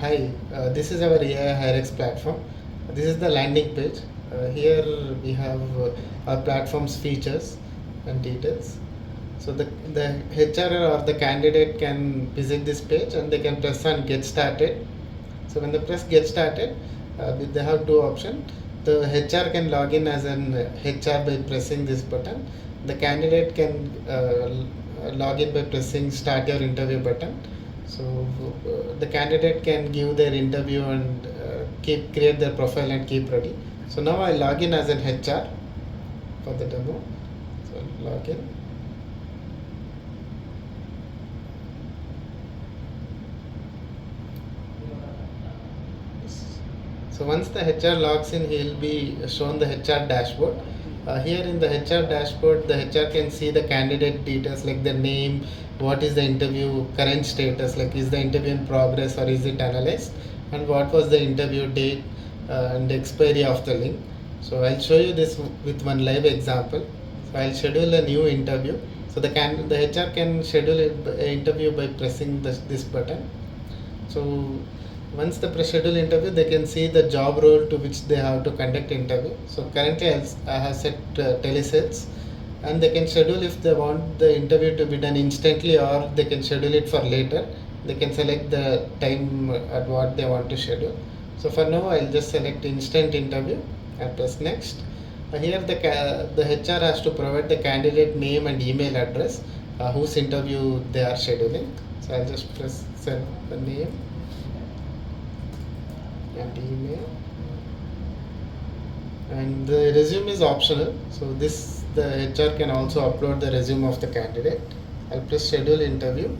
Hi, this is our AI HireX platform. This is the landing page. Here we have our platform's features and details. So the HR or the candidate can visit this page and they can press on get started. So when the press get started, they have two options. The HR can log in as an HR by pressing this button. The candidate can log in by pressing start your interview button. So the candidate can give their interview and keep create their profile and keep ready. So now I log in as an HR for the demo. So log in. So once the HR logs in, he will be shown the HR dashboard. Here in the HR dashboard, the HR can see the candidate details like the name, what is the interview current status, like is the interview in progress or is it analyzed, and what was the interview date and expiry of the link. So I'll show you this with one live example. So I'll schedule a new interview. So the HR can schedule an interview by pressing this button. So once the schedule interview, they can see the job role to which they have to conduct interview. So currently I have set telesales, and they can schedule if they want the interview to be done instantly or they can schedule it for later. They can select the time at what they want to schedule. So for now I'll just select instant interview and press next. Here the HR has to provide the candidate name and email address whose interview they are scheduling. So I'll just press send the name and email, and the resume is optional. So this the HR can also upload the resume of the candidate. I'll press schedule interview.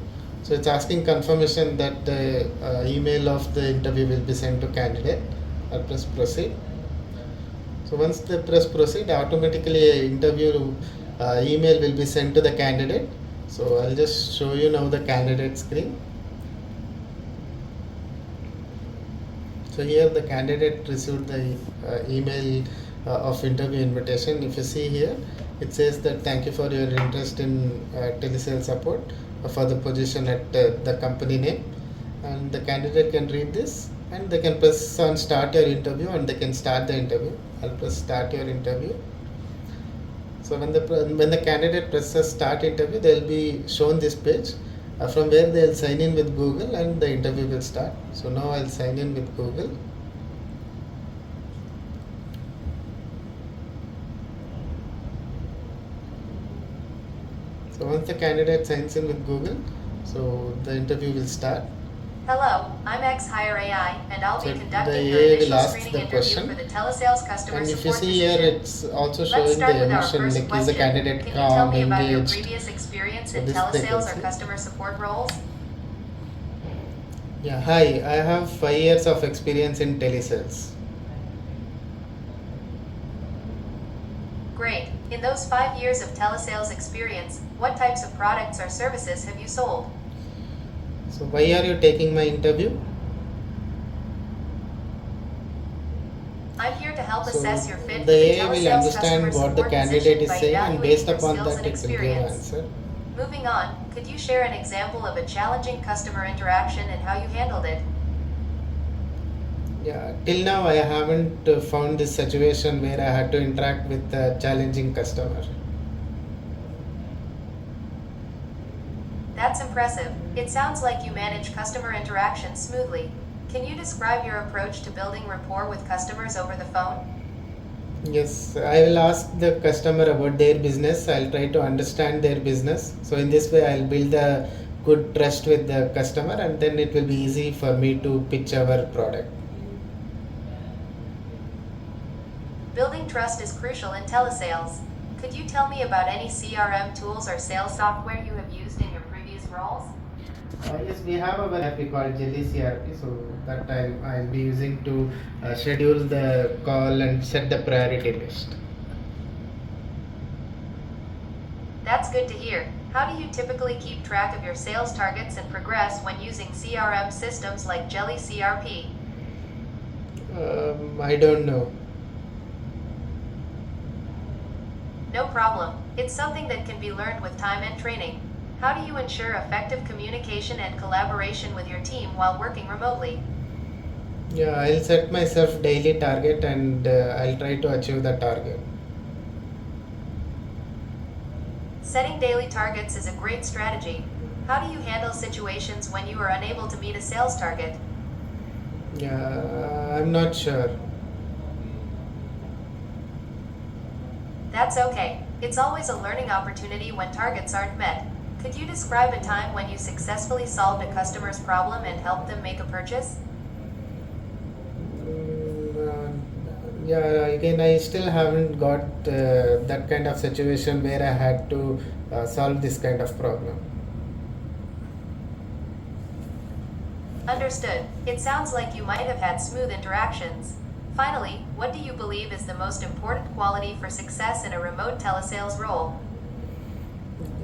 So it's asking confirmation that the email of the interview will be sent to candidate. I'll press proceed. So once they press proceed, automatically a interview email will be sent to the candidate. So I'll just show you now the candidate screen. So here the candidate received the email of interview invitation. If you see here, it says that thank you for your interest in telesales support for the position at the company name, and the candidate can read this and they can press on start your interview and they can start the interview. I'll press start your interview. So when the candidate presses start interview, they will be shown this page from where they will sign in with Google and the interview will start. So now I'll sign in with Google. So once the candidate signs in with Google, so the interview will start. Hello, I'm xHireAI, and I'll be So conducting the your AI initial will ask screening the interview question, for the telesales customer and if you support see here, position. it's also Let's showing start the with our emotion, first like is the question. candidate Can you tell calm, me about your engaged. previous experience So in this they can telesales or see. customer support roles? Yeah, hi, I have 5 years of experience in telesales. Great. In those 5 years of telesales experience, what types of products or services have you sold? So why are you taking my interview? I'm here to help So assess your fit for the the AI will telesales customer understand what the support candidate position is by saying, and based evaluating your upon skills that and it will give experience. answer. Moving on, could you share an example of a challenging customer interaction and how you handled it? Yeah, till now I haven't found this situation where I had to interact with a challenging customer. That's impressive. It sounds like you manage customer interaction smoothly. Can you describe your approach to building rapport with customers over the phone? Yes, I will ask the customer about their business. I'll try to understand their business. So in this way, I'll build a good trust with the customer, and then it will be easy for me to pitch our product. Building trust is crucial in telesales. Could you tell me about any CRM tools or sales software you have used in your previous roles? Yes, we have a app we call Jellies-ai, so that I'll be using to schedule the call and set the priority list. That's good to hear. How do you typically keep track of your sales targets and progress when using CRM systems like Jellies-ai? I don't know. No problem. It's something that can be learned with time and training. How do you ensure effective communication and collaboration with your team while working remotely? Yeah, I'll set myself daily target and I'll try to achieve the target. Setting daily targets is a great strategy. How do you handle situations when you are unable to meet a sales target? Yeah, I'm not sure. That's okay. It's always a learning opportunity when targets aren't met. Could you describe a time when you successfully solved a customer's problem and helped them make a purchase? Yeah, again, I still haven't got that kind of situation where I had to solve this kind of problem. Understood. It sounds like you might have had smooth interactions. Finally, what do you believe is the most important quality for success in a remote telesales role?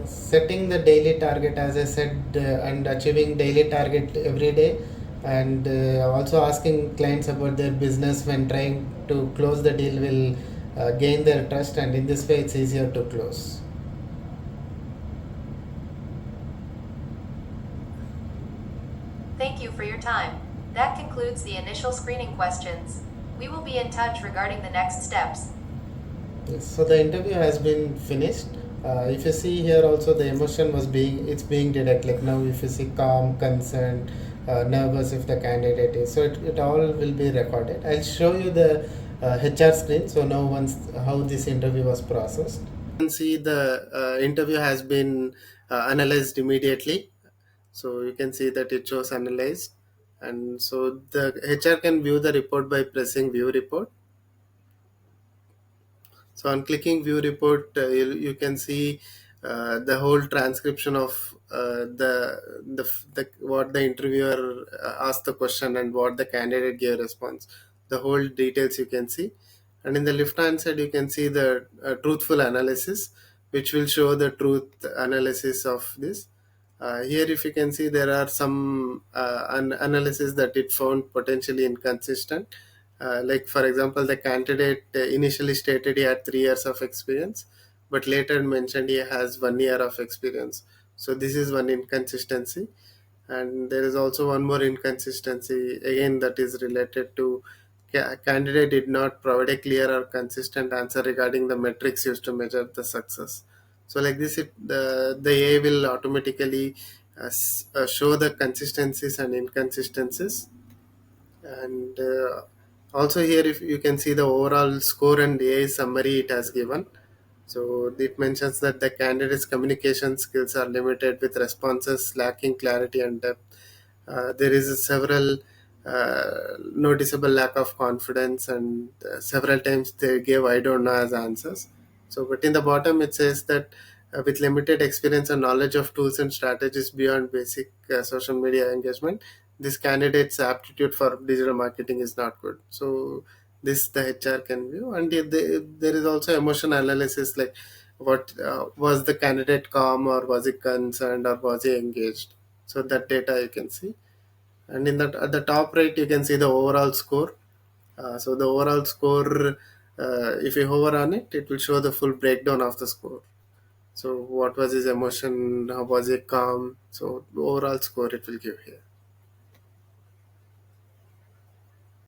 Setting the daily target, as I said, and achieving daily target every day, and also asking clients about their business when trying to close the deal will gain their trust, and in this way, it's easier to close. Thank you for your time. That concludes the initial screening questions. We will be in touch regarding the next steps. Yes, so the interview has been finished. If you see here also the emotion was being it's being detected, like now if you see calm, concerned, nervous if the candidate is, so it all will be recorded. I'll show you the HR screen. So now once how this interview was processed, you can see the interview has been analyzed immediately. So you can see that it shows analyzed, and so the HR can view the report by pressing view report. So on clicking view report, you can see the whole transcription of the what the interviewer asked the question and what the candidate gave response. The whole details you can see, and in the left hand side you can see the truthful analysis, which will show the truth analysis of this. Here, if you can see, there are some analysis that it found potentially inconsistent. Like, for example, the candidate initially stated he had 3 years of experience, but later mentioned he has 1 year of experience. So, this is one inconsistency. And there is also one more inconsistency, again, that is related to candidate did not provide a clear or consistent answer regarding the metrics used to measure the success. So like this, the AI will automatically show the consistencies and inconsistencies. And also here, if you can see the overall score and AI summary it has given. So it mentions that the candidate's communication skills are limited with responses lacking clarity and depth. There is a several noticeable lack of confidence, and several times they gave "I don't know" as answers. So, but in the bottom it says that with limited experience and knowledge of tools and strategies beyond basic social media engagement, this candidate's aptitude for digital marketing is not good. So, this the HR can view, and there is also emotion analysis, like what was the candidate calm, or was he concerned, or was he engaged. So that data you can see, and in that at the top right you can see the overall score. So the overall score, if you hover on it, it will show the full breakdown of the score. So what was his emotion, how was he calm, so the overall score it will give here.